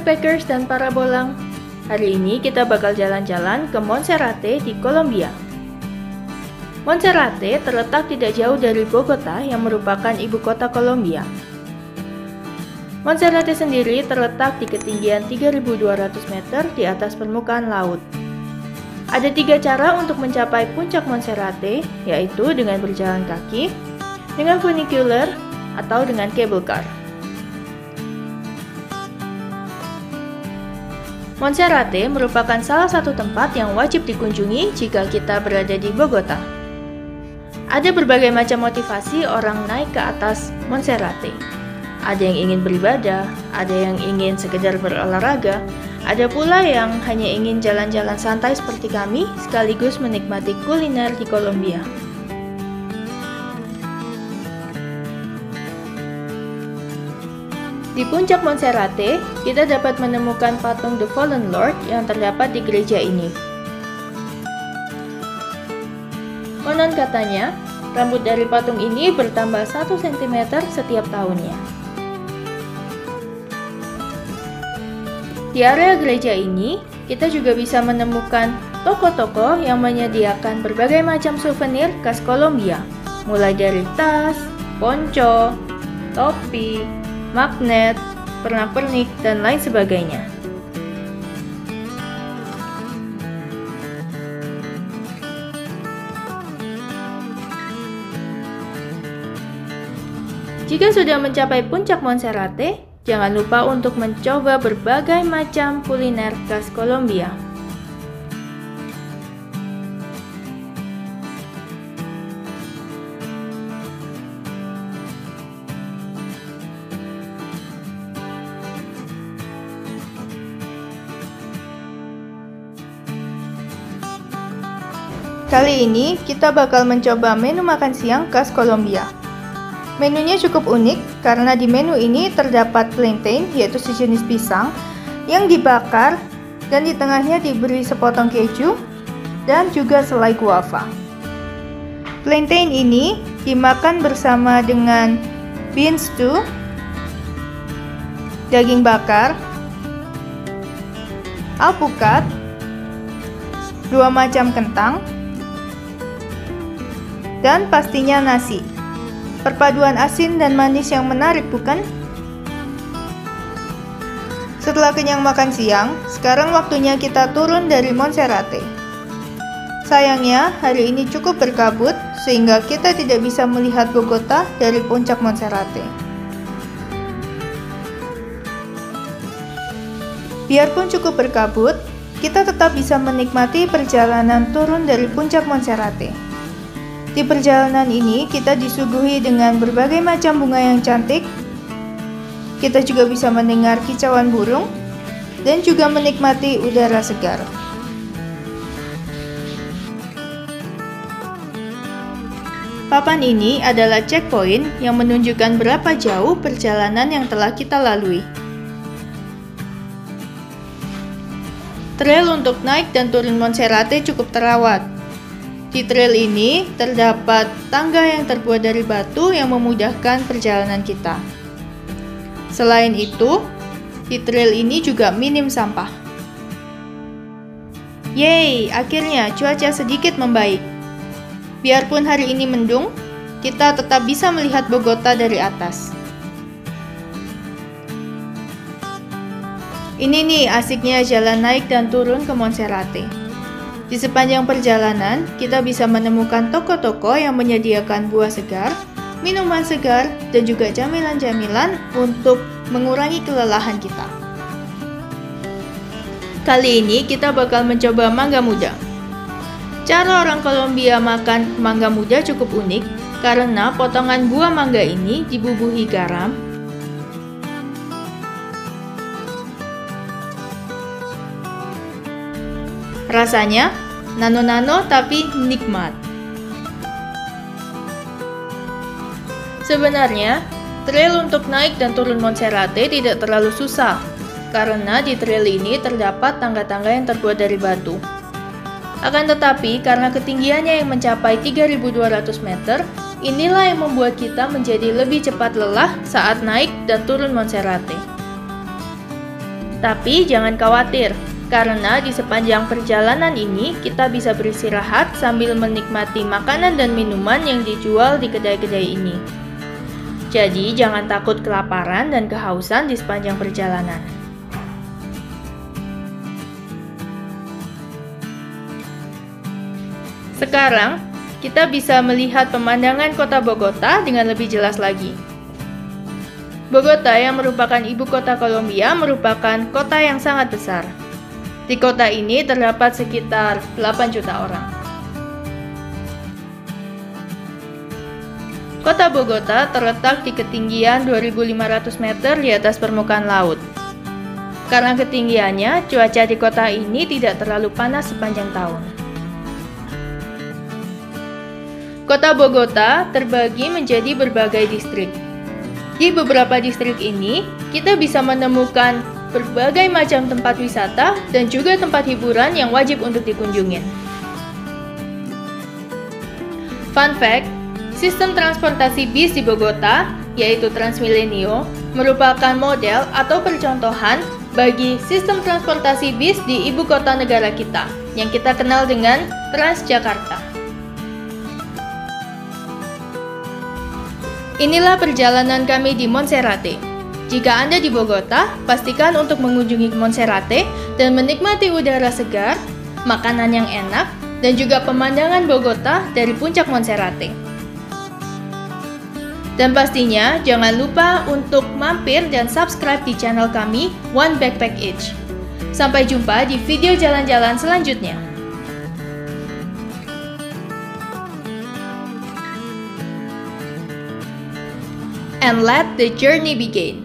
backpackers dan para bolang. Hari ini kita bakal jalan-jalan ke Monserrate di Kolombia. Monserrate terletak tidak jauh dari Bogota yang merupakan ibu kota Kolombia. Monserrate sendiri terletak di ketinggian 3.200 meter di atas permukaan laut. Ada 3 cara untuk mencapai puncak Monserrate, yaitu dengan berjalan kaki, dengan funicular, atau dengan cable car. Monserrate merupakan salah satu tempat yang wajib dikunjungi jika kita berada di Bogota. Ada berbagai macam motivasi orang naik ke atas Monserrate. Ada yang ingin beribadah, ada yang ingin sekedar berolahraga, ada pula yang hanya ingin jalan-jalan santai seperti kami sekaligus menikmati kuliner di Kolombia. Di puncak Monserrate, kita dapat menemukan patung The Fallen Lord yang terdapat di gereja ini. Konon katanya, rambut dari patung ini bertambah 1 cm setiap tahunnya. Di area gereja ini, kita juga bisa menemukan toko-toko yang menyediakan berbagai macam souvenir khas Kolombia, mulai dari tas, ponco, topi, magnet, pernak-pernik, dan lain sebagainya. Jika sudah mencapai puncak Monserrate, jangan lupa untuk mencoba berbagai macam kuliner khas Kolombia. Kali ini kita bakal mencoba menu makan siang khas Kolombia. Menunya cukup unik karena di menu ini terdapat plantain, yaitu sejenis pisang yang dibakar dan di tengahnya diberi sepotong keju dan juga selai guava. Plantain ini dimakan bersama dengan bean stew, daging bakar, alpukat, 2 macam kentang, dan pastinya nasi. Perpaduan asin dan manis yang menarik, bukan? Setelah kenyang makan siang, sekarang waktunya kita turun dari Monserrate. Sayangnya, hari ini cukup berkabut sehingga kita tidak bisa melihat Bogota dari puncak Monserrate. Biarpun cukup berkabut, kita tetap bisa menikmati perjalanan turun dari puncak Monserrate. Di perjalanan ini, kita disuguhi dengan berbagai macam bunga yang cantik. Kita juga bisa mendengar kicauan burung dan juga menikmati udara segar. Papan ini adalah checkpoint yang menunjukkan berapa jauh perjalanan yang telah kita lalui. Trail untuk naik dan turun Monserrate cukup terawat. Di trail ini terdapat tangga yang terbuat dari batu yang memudahkan perjalanan kita. Selain itu, di trail ini juga minim sampah. Yeay, akhirnya cuaca sedikit membaik. Biarpun hari ini mendung, kita tetap bisa melihat Bogota dari atas. Ini nih asiknya jalan naik dan turun ke Monserrate. Di sepanjang perjalanan, kita bisa menemukan toko-toko yang menyediakan buah segar, minuman segar, dan juga camilan-camilan untuk mengurangi kelelahan kita. Kali ini kita bakal mencoba mangga muda. Cara orang Kolombia makan mangga muda cukup unik karena potongan buah mangga ini dibubuhi garam, rasanya nano-nano tapi nikmat. Sebenarnya, trail untuk naik dan turun Monserrate tidak terlalu susah, karena di trail ini terdapat tangga-tangga yang terbuat dari batu. Akan tetapi, karena ketinggiannya yang mencapai 3.200 meter, inilah yang membuat kita menjadi lebih cepat lelah saat naik dan turun Monserrate. Tapi jangan khawatir, karena di sepanjang perjalanan ini kita bisa beristirahat sambil menikmati makanan dan minuman yang dijual di kedai-kedai ini. Jadi jangan takut kelaparan dan kehausan di sepanjang perjalanan. Sekarang, kita bisa melihat pemandangan kota Bogota dengan lebih jelas lagi. Bogota yang merupakan ibu kota Kolombia merupakan kota yang sangat besar. Di kota ini terdapat sekitar 8 juta orang. Kota Bogota terletak di ketinggian 2.500 meter di atas permukaan laut. Karena ketinggiannya, cuaca di kota ini tidak terlalu panas sepanjang tahun. Kota Bogota terbagi menjadi berbagai distrik. Di beberapa distrik ini, kita bisa menemukan berbagai macam tempat wisata dan juga tempat hiburan yang wajib untuk dikunjungi. Fun fact, sistem transportasi bis di Bogota, yaitu Transmilenio, merupakan model atau percontohan bagi sistem transportasi bis di ibu kota negara kita, yang kita kenal dengan Transjakarta. Inilah perjalanan kami di Monserrate. Jika Anda di Bogota, pastikan untuk mengunjungi Monserrate dan menikmati udara segar, makanan yang enak, dan juga pemandangan Bogota dari puncak Monserrate. Dan pastinya jangan lupa untuk mampir dan subscribe di channel kami One Backpack Each. Sampai jumpa di video jalan-jalan selanjutnya. And let the journey begin.